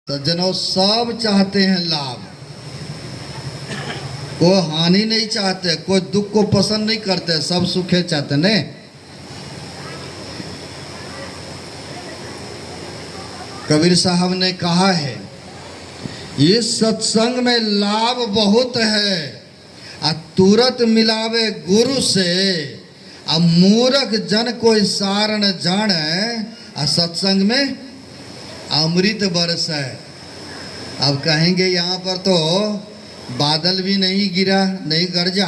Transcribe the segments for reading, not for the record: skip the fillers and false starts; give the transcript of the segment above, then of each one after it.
सज्जनों, सब चाहते हैं लाभ, कोई हानि नहीं चाहते, कोई दुख को पसंद नहीं करते, सब सुखे चाहते ने। कबीर साहब ने कहा है, इस सत्संग में लाभ बहुत है, तुरंत मिलावे गुरु से, मूर्ख जन कोई सार न जाने, सत्संग में अमृत बरस है। अब कहेंगे यहाँ पर तो बादल भी नहीं गिरा, नहीं गरजा,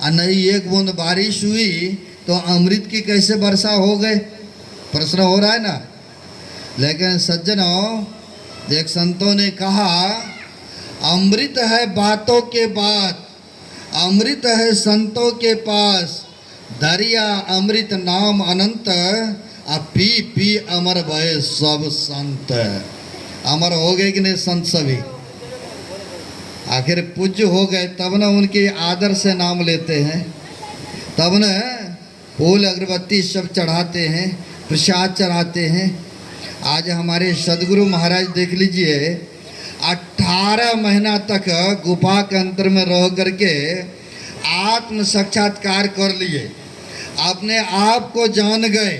और नहीं एक बूंद बारिश हुई, तो अमृत की कैसे वर्षा हो गए, प्रश्न हो रहा है ना। लेकिन सज्जनों, एक संतों ने कहा, अमृत है बातों के बात, अमृत है संतों के पास, दरिया अमृत नाम अनंत, पी पी अमर भय सब संत। अमर हो गए कि नहीं संत सभी, आखिर पूज्य हो गए, तब न उनके आदर से नाम लेते हैं, तब न फूल अगरबत्ती सब चढ़ाते हैं, प्रसाद चढ़ाते हैं। आज हमारे सदगुरु महाराज देख लीजिए, 18 महीना तक गुफा के अंतर में रह करके आत्म साक्षात्कार कर लिए, अपने आप को जान गए।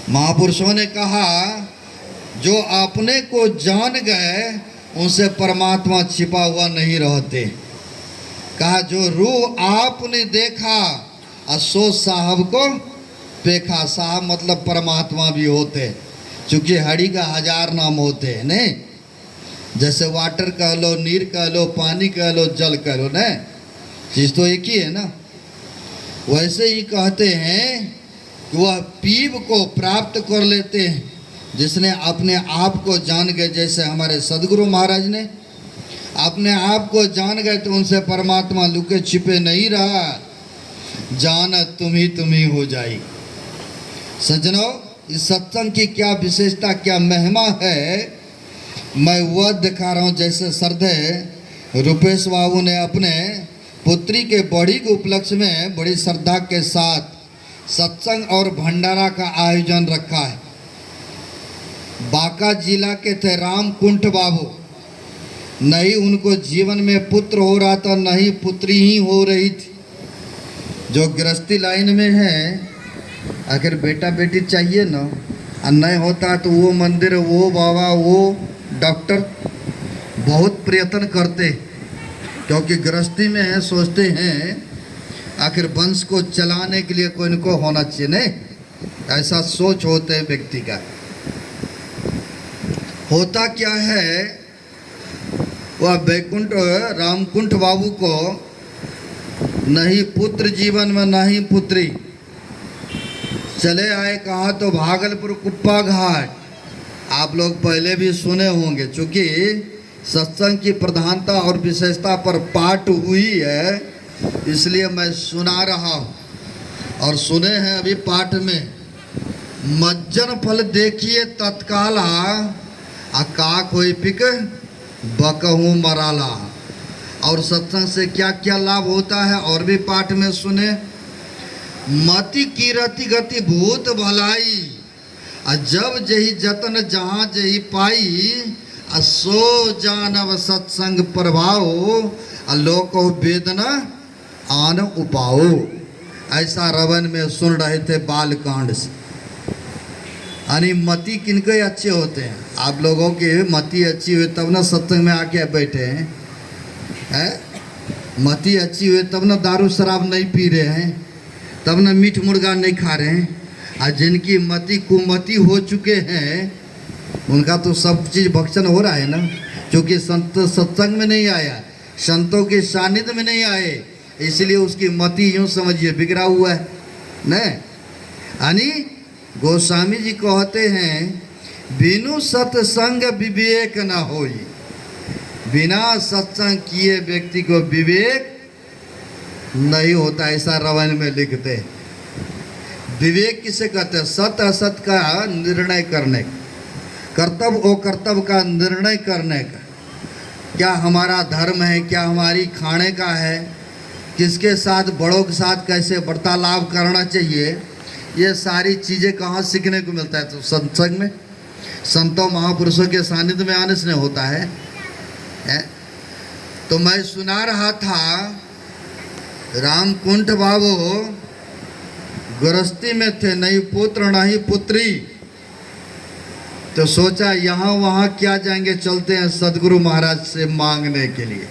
महापुरुषों ने कहा, जो अपने को जान गए उनसे परमात्मा छिपा हुआ नहीं रहते। कहा, जो रूह आपने देखा सो साहब को पेखा। साहब मतलब परमात्मा भी होते, क्योंकि हरि का 1000 नाम होते हैं नहीं। जैसे वाटर कह लो, नीर कह लो, पानी कह लो, जल कह लो, न चीज़ तो एक ही है ना। वैसे ही कहते हैं, वह पीव को प्राप्त कर लेते हैं जिसने अपने आप को जान गए। जैसे हमारे सदगुरु महाराज ने अपने आप को जान गए, तो उनसे परमात्मा लुके छिपे नहीं रहा, जान तुम ही हो जाई। सज्जनों, इस सत्संग की क्या विशेषता, क्या महिमा है, मैं वह दिखा रहा हूँ। जैसे श्रद्धेय रूपेश बाबू ने अपने पुत्री के बड़ी के उपलक्ष्य में बड़ी श्रद्धा के साथ सत्संग और भंडारा का आयोजन रखा है। बांका जिला के थे रामकुंठ बाबू, नहीं उनको जीवन में पुत्र हो रहा था, नहीं पुत्री ही हो रही थी। जो गृहस्थी लाइन में है, आखिर बेटा बेटी चाहिए ना, और नहीं होता तो वो मंदिर, वो बाबा, वो डॉक्टर बहुत प्रयत्न करते, क्योंकि गृहस्थी में है, सोचते हैं आखिर वंश को चलाने के लिए कोई इनको होना चाहिए, नहीं ऐसा सोच होते हैं व्यक्ति का। होता क्या है, वह बैकुंठ रामकुंठ बाबू को नहीं पुत्र जीवन में, नहीं पुत्री। चले आए कहाँ, तो भागलपुर कुप्पा घाट। आप लोग पहले भी सुने होंगे, चूँकि सत्संग की प्रधानता और विशेषता पर पाठ हुई है, इसलिए मैं सुना रहा हूँ। और सुने हैं अभी पाठ में, मज्जन फल देखिए तत्काला, का कोई पिक बकहूँ मराला। और सत्संग से क्या क्या लाभ होता है, और भी पाठ में सुने, मति कीरति गति भूत भलाई, जब जही जतन जहाँ जही पाई, सो जानव सत्संग प्रभाव, लोको वेदना आन उपाओ। ऐसा रवन में सुन रहे थे बालकांड से। यानी मति किनके अच्छे होते हैं, आप लोगों की मति अच्छी हुई तब ना सत्संग में आके बैठे हैं, मति अच्छी हुई तब ना दारू शराब नहीं पी रहे हैं, तब ना मीठ मुर्गा नहीं खा रहे हैं। और जिनकी मति कुमति हो चुके हैं, उनका तो सब चीज़ भक्षण हो रहा है ना, क्योंकि संत सत्संग में नहीं आया, संतों के सानिध्य में नहीं आए, इसलिए उसकी मति यूँ समझिए बिगड़ा हुआ है न। यानी गोस्वामी जी कहते हैं, बिनु सत्संग विवेक न होई। बिना सत्संग किए व्यक्ति को विवेक नहीं होता, ऐसा रवन में लिखते हैं। विवेक किसे कहते हैं, सत असत का निर्णय करने का, कर्तव्य और कर्तव्य का निर्णय करने का। क्या हमारा धर्म है, क्या हमारी खाने का है, किसके साथ, बड़ों के साथ कैसे वार्तालाप करना चाहिए, ये सारी चीज़ें कहाँ सीखने को मिलता है, तो सत्संग में। संतों महापुरुषों के सानिध्य में आने से नहीं होता है, तो मैं सुना रहा था रामकुंठ बाबू गृहस्थी में थे, नहीं पुत्र नहीं पुत्री, तो सोचा यहाँ वहाँ क्या जाएंगे, चलते हैं सदगुरु महाराज से मांगने के लिए।